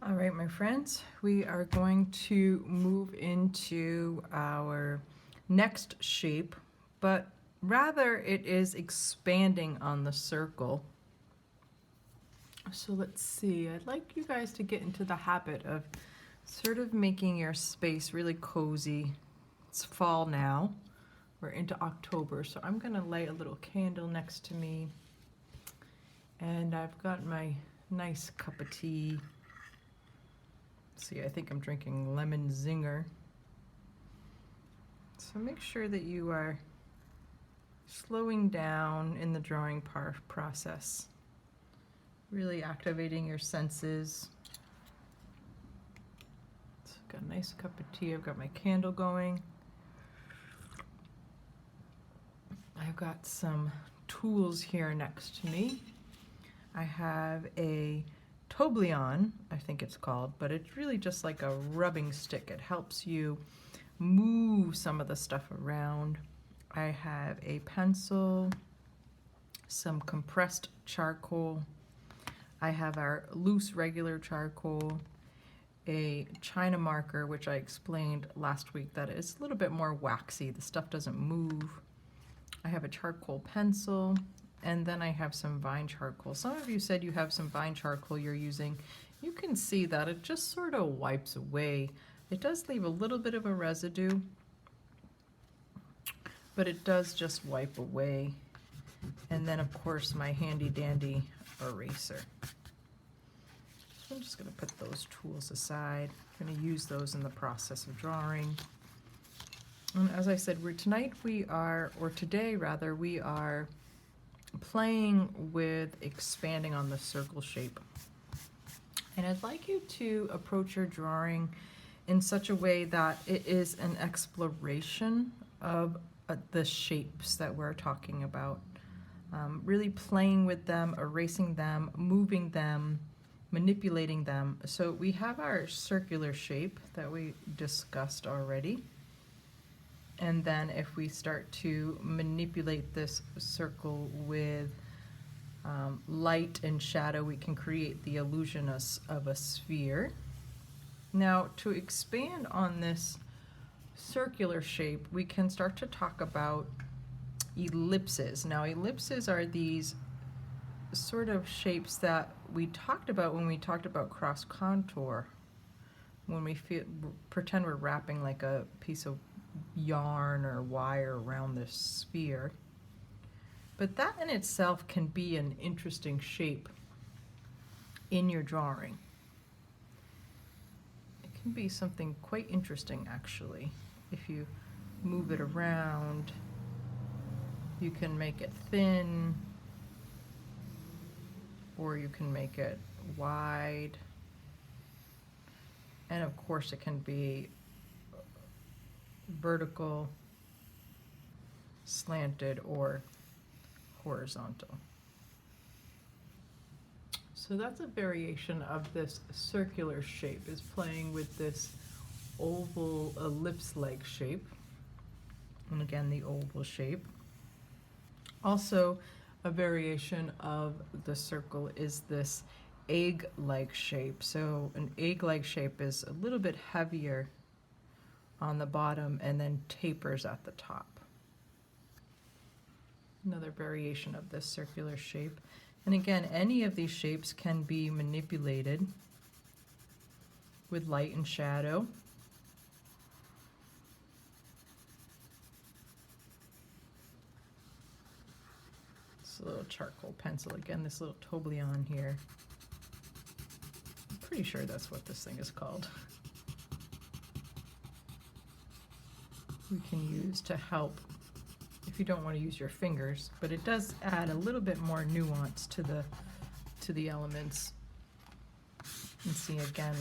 All right, my friends, we are going to move into our next shape, but rather it is expanding on the circle. So let's see, I'd like you guys to get into the habit of sort of making your space really cozy. It's fall now, we're into October, so I'm gonna lay a little candle next to me, and I've got my nice cup of tea. See, I think I'm drinking lemon zinger. So make sure that you are slowing down in the drawing process, really activating your senses. So I've got a nice cup of tea, I've got my candle going. I've got some tools here next to me. I have a Tobleon, I think it's called, but it's really just like a rubbing stick. It helps you move some of the stuff around. I have a pencil, some compressed charcoal. I have our loose regular charcoal, a China marker, which I explained last week that is a little bit more waxy. The stuff doesn't move. I have a charcoal pencil. And then I have some vine charcoal. Some of you said you have some vine charcoal you're using. You can see that it just sort of wipes away. It does leave a little bit of a residue, but it does just wipe away. And then of course my handy dandy eraser. So I'm just gonna put those tools aside. I'm gonna use those in the process of drawing. And as I said, today we are playing with expanding on the circle shape. And I'd like you to approach your drawing in such a way that it is an exploration of the shapes that we're talking about. Really playing with them, erasing them, moving them, manipulating them. So we have our circular shape that we discussed already. And then if we start to manipulate this circle with light and shadow, we can create the illusion of a sphere. Now, to expand on this circular shape, we can start to talk about ellipses. Now, ellipses are these sort of shapes that we talked about when we talked about cross contour, when we pretend we're wrapping like a piece of yarn or wire around this sphere. But that in itself can be an interesting shape in your drawing. It can be something quite interesting actually. If you move it around, you can make it thin, or you can make it wide. And of course it can be vertical, slanted, or horizontal. So that's a variation of this circular shape, is playing with this oval ellipse-like shape. And again, the oval shape. Also, a variation of the circle is this egg-like shape. So an egg-like shape is a little bit heavier on the bottom and then tapers at the top. Another variation of this circular shape. And again, any of these shapes can be manipulated with light and shadow. This little charcoal pencil, again, this little Tobleon here. I'm pretty sure that's what this thing is called. We can use to help if you don't want to use your fingers, but it does add a little bit more nuance to the elements. And see, again,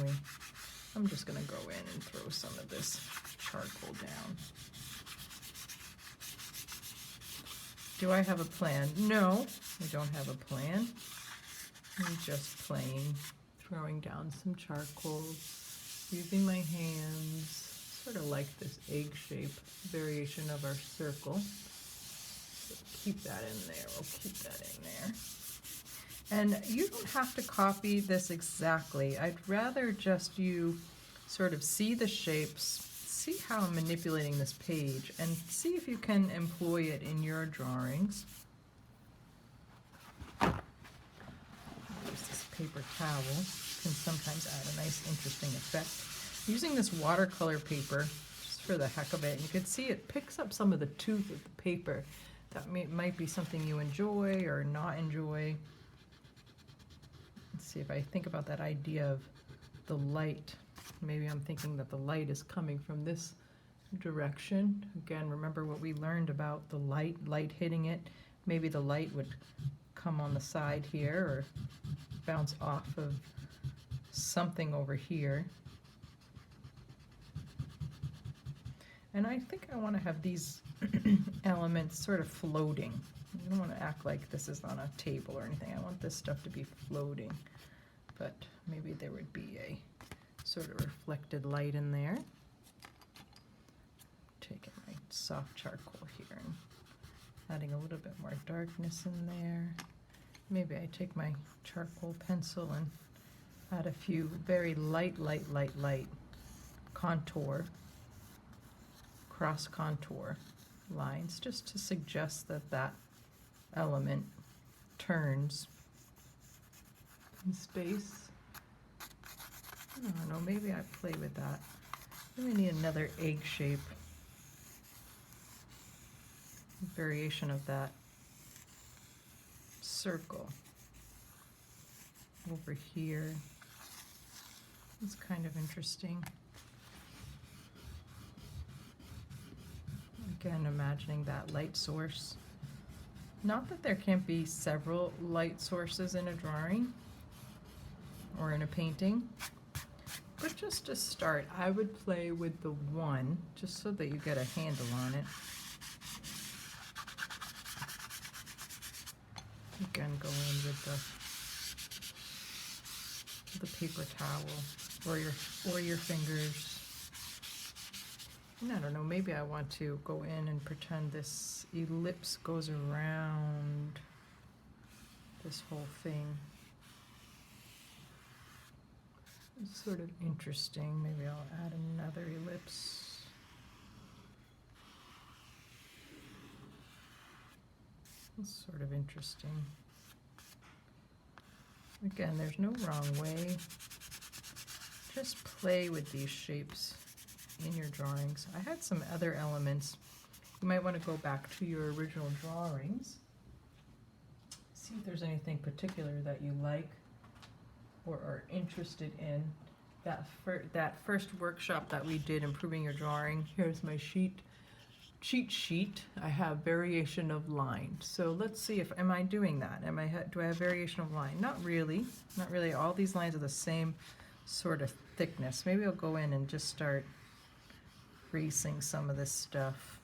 I'm just going to go in and throw some of this charcoal down. Do I have a plan? No, I don't have a plan. I'm just plain throwing down some charcoal, using my hands, sort of like this egg shape variation of our circle. So keep that in there, we'll keep that in there. And you don't have to copy this exactly. I'd rather just you sort of see the shapes, see how I'm manipulating this page, and see if you can employ it in your drawings. There's this paper towel. Can sometimes add a nice, interesting effect. Using this watercolor paper, just for the heck of it, you can see it picks up some of the tooth of the paper. That might be something you enjoy or not enjoy. Let's see if I think about that idea of the light. Maybe I'm thinking that the light is coming from this direction. Again, remember what we learned about the light hitting it. Maybe the light would come on the side here or bounce off of something over here. And I think I want to have these elements sort of floating. I don't want to act like this is on a table or anything. I want this stuff to be floating. But maybe there would be a sort of reflected light in there. Taking my soft charcoal here and adding a little bit more darkness in there. Maybe I take my charcoal pencil and add a few very light contour, cross contour lines, just to suggest that that element turns in space. I don't know, maybe I play with that. Maybe I need another egg shape. Variation of that circle over here. It's kind of interesting. Again, imagining that light source. Not that there can't be several light sources in a drawing or in a painting, but just to start, I would play with the one, just so that you get a handle on it. Again, go in with the paper towel or your fingers. And I don't know, maybe I want to go in and pretend this ellipse goes around this whole thing. It's sort of interesting. Maybe I'll add another ellipse. It's sort of interesting. Again, there's no wrong way. Just play with these shapes in your drawings. I had some other elements. You might want to go back to your original drawings. See if there's anything particular that you like or are interested in. That first workshop that we did, improving your drawing. Here's my cheat sheet. I have variation of line. So let's see if am I doing that? Do I have variation of line? Not really. Not really. All these lines are the same sort of thickness. Maybe I'll go in and just start erasing some of this stuff.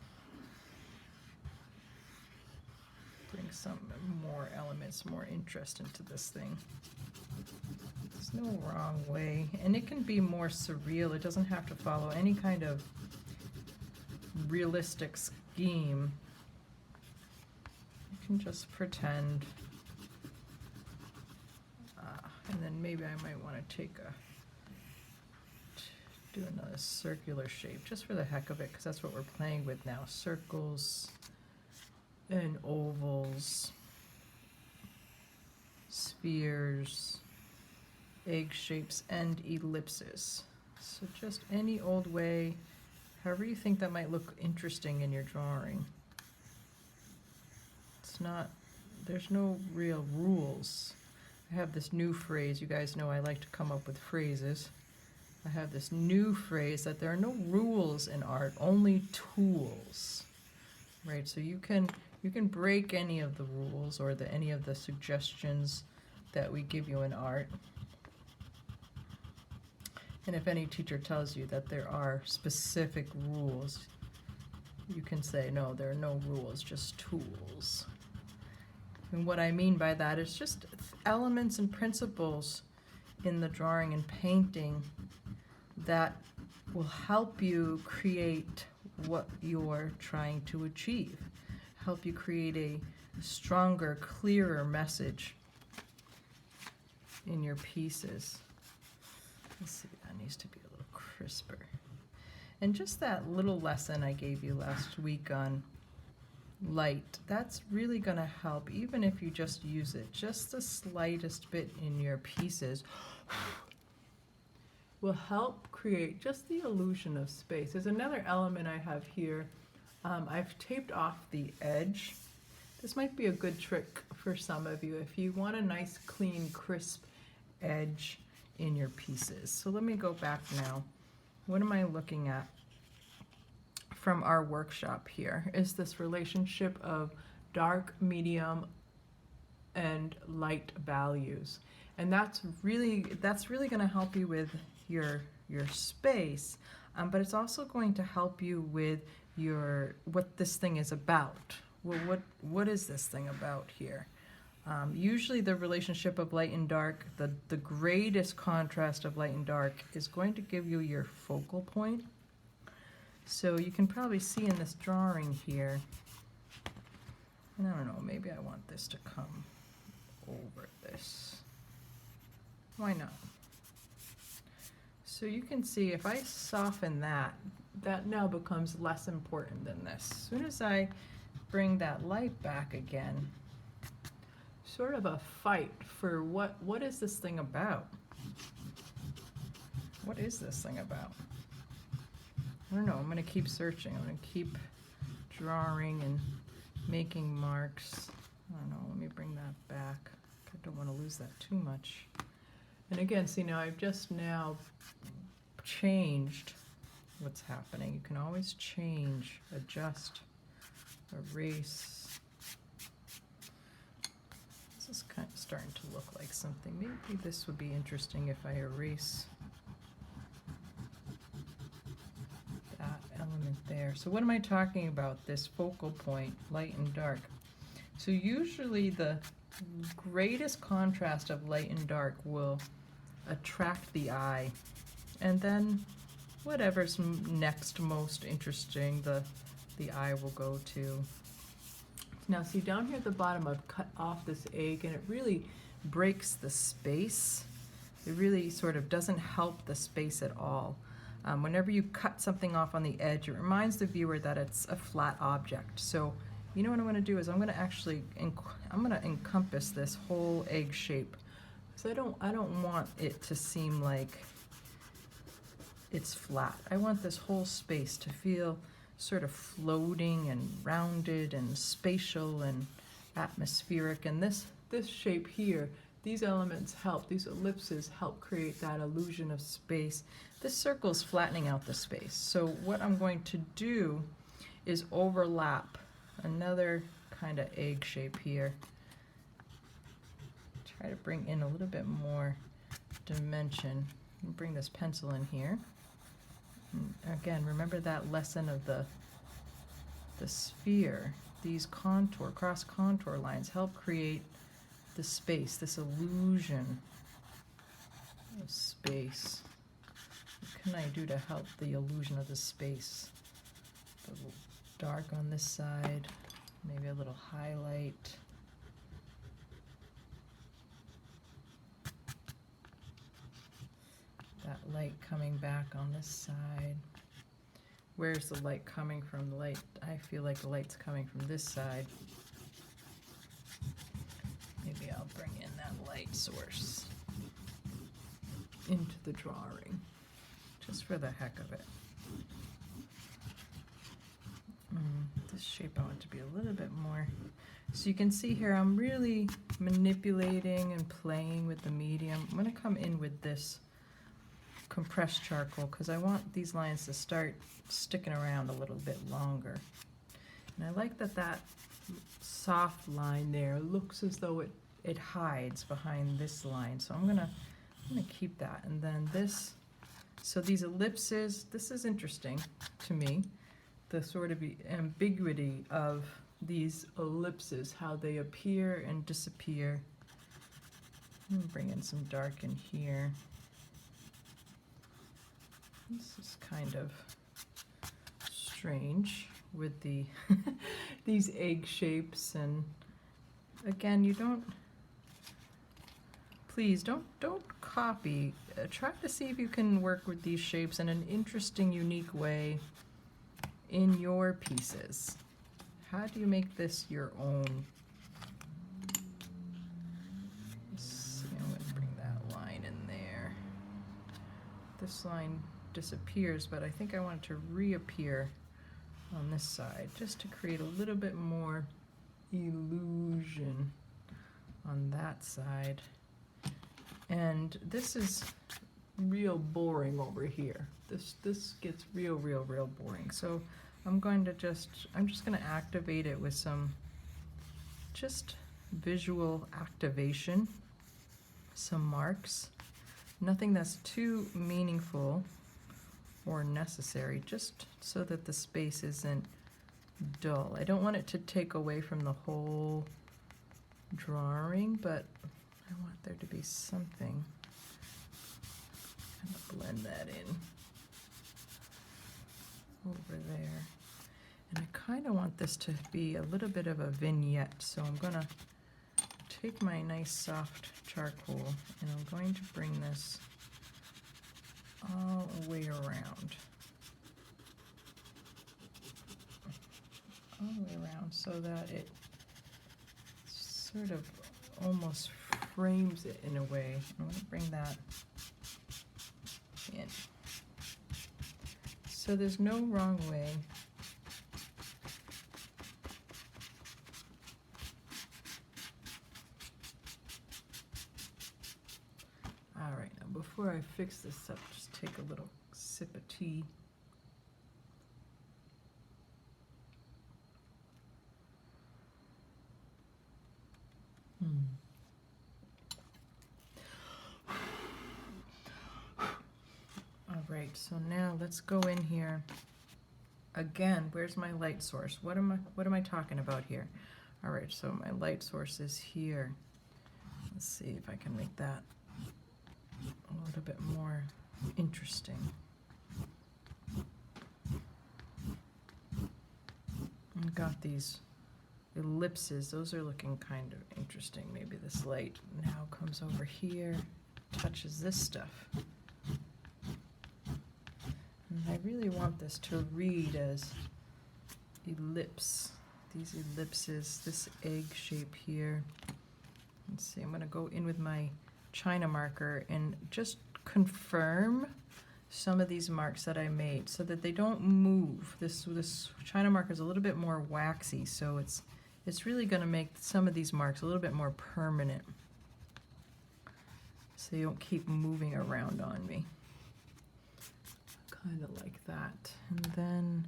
Bring some more elements, more interest into this thing. There's no wrong way. And it can be more surreal. It doesn't have to follow any kind of realistic scheme. You can just pretend. And then maybe I might want to do another circular shape just for the heck of it, because that's what we're playing with now. Circles and ovals, spheres, egg shapes, and ellipses. So just any old way, however you think that might look interesting in your drawing. It's not, there's no real rules. I have this new phrase. You guys know I like to come up with phrases. I have this new phrase that there are no rules in art, only tools. Right? So you can break any of the rules or any of the suggestions that we give you in art. And if any teacher tells you that there are specific rules, you can say, no, there are no rules, just tools. And what I mean by that is just elements and principles in the drawing and painting that will help you create what you're trying to achieve, help you create a stronger, clearer message. in your pieces. Let's see, that needs to be a little crisper. And just that little lesson I gave you last week on light, that's really going to help, even if you just use it just the slightest bit in your pieces, will help create just the illusion of space. There's another element I have here. I've taped off the edge. This might be a good trick for some of you if you want a nice, clean, crisp edge in your pieces. So let me go back now. What am I looking at from our workshop here? Is this relationship of dark, medium, and light values. And that's really going to help you with your space, but it's also going to help you with what this thing is about. Well, what is this thing about here? Usually the relationship of light and dark, the greatest contrast of light and dark is going to give you your focal point. So you can probably see in this drawing here, and I don't know, maybe I want this to come over this. Why not? So you can see if I soften that, that now becomes less important than this. As soon as I bring that light back again, sort of a fight for what is this thing about? What is this thing about? I don't know, I'm gonna keep searching. I'm gonna keep drawing and making marks. I don't know, let me bring that back. I don't wanna lose that too much. And again, see now I've just now changed what's happening. You can always change, adjust, erase. This is kind of starting to look like something. Maybe this would be interesting if I erase that element there. So what am I talking about? This focal point, light and dark. So usually the greatest contrast of light and dark will attract the eye, and then whatever's next most interesting, the eye will go to. Now see down here at the bottom, I've cut off this egg, and it really breaks the space. It really sort of doesn't help the space at all. Whenever you cut something off on the edge, it reminds the viewer that it's a flat object. So you know what I'm going to do is I'm going to actually encompass this whole egg shape. So I don't want it to seem like it's flat. I want this whole space to feel sort of floating and rounded and spatial and atmospheric. And this shape here, these elements help, these ellipses help create that illusion of space. This circle is flattening out the space. So what I'm going to do is overlap another kind of egg shape here. Try to bring in a little bit more dimension. Bring this pencil in here. And again, remember that lesson of the sphere. These cross contour lines help create the space, this illusion of space. What can I do to help the illusion of the space? A little dark on this side, maybe a little highlight. That light coming back on this side. Where's the light coming from? The light, I feel like the light's coming from this side. Maybe I'll bring in that light source into the drawing, just for the heck of it. This shape I want to be a little bit more. So you can see here I'm really manipulating and playing with the medium. I'm going to come in with this compressed charcoal because I want these lines to start sticking around a little bit longer. And I like that soft line there looks as though it hides behind this line. So I'm gonna keep that. And then this, so these ellipses, this is interesting to me, the sort of ambiguity of these ellipses, how they appear and disappear. I'm gonna bring in some dark in here. This is kind of strange with the these egg shapes, and again, please don't copy. Try to see if you can work with these shapes in an interesting, unique way in your pieces. How do you make this your own? Let's see, I'm going to bring that line in there. This line disappears, but I think I want it to reappear on this side just to create a little bit more illusion on that side. And this is real boring over here. This gets real boring. So I'm just going to activate it with some just visual activation, some marks. Nothing that's too meaningful or necessary, just so that the space isn't dull. I don't want it to take away from the whole drawing, but I want there to be something. Kind of blend that in over there. And I kind of want this to be a little bit of a vignette, so I'm going to take my nice soft charcoal and I'm going to bring this all the way around. All the way around so that it sort of almost frames it in a way. I'm going to bring that in. So there's no wrong way. All right, now before I fix this up, just take a little sip of tea. All right, so now let's go in here. Again, where's my light source? What am I talking about here? All right, so my light source is here. Let's see if I can make that a little bit more interesting. I've got these ellipses. Those are looking kind of interesting. Maybe this light now comes over here, touches this stuff. And I really want this to read as ellipse. These ellipses, this egg shape here. Let's see, I'm going to go in with my China marker and just confirm some of these marks that I made so that they don't move. This China marker is a little bit more waxy, so it's really going to make some of these marks a little bit more permanent, so you don't keep moving around on me. Kind of like that. And then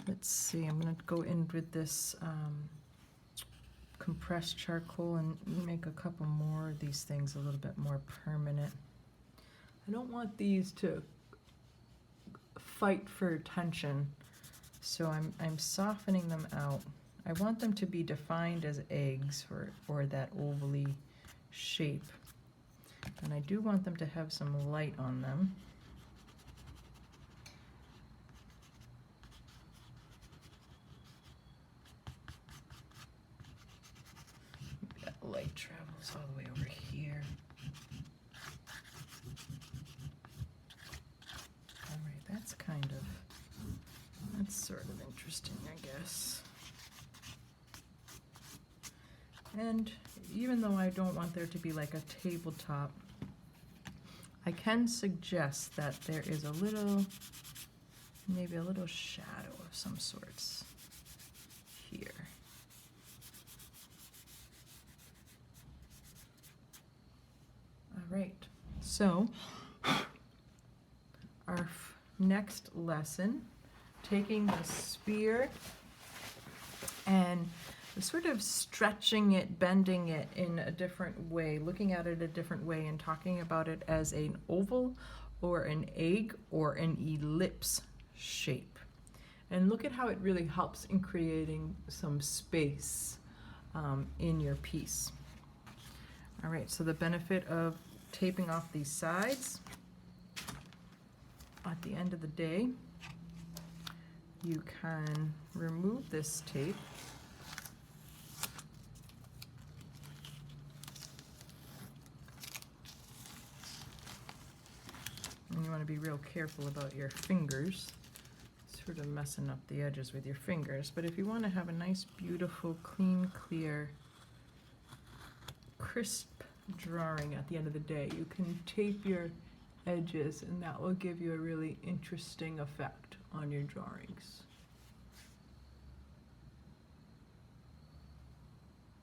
let's see, I'm going to go in with this compressed charcoal and make a couple more of these things a little bit more permanent. I don't want these to fight for attention, so I'm softening them out. I want them to be defined as eggs or that ovally shape. And I do want them to have some light on them. That light travels all the way over here. All right, that's sort of interesting, I guess. And even though I don't want there to be like a tabletop, I can suggest that there is a little, maybe a little shadow of some sorts here. All right, so our next lesson, taking the spear and sort of stretching it, bending it in a different way, looking at it a different way and talking about it as an oval or an egg or an ellipse shape. And look at how it really helps in creating some space in your piece. All right, so the benefit of taping off these sides, at the end of the day, you can remove this tape you want to be real careful about your fingers, sort of messing up the edges with your fingers. But if you want to have a nice, beautiful, clean, clear, crisp drawing at the end of the day, you can tape your edges, and that will give you a really interesting effect on your drawings.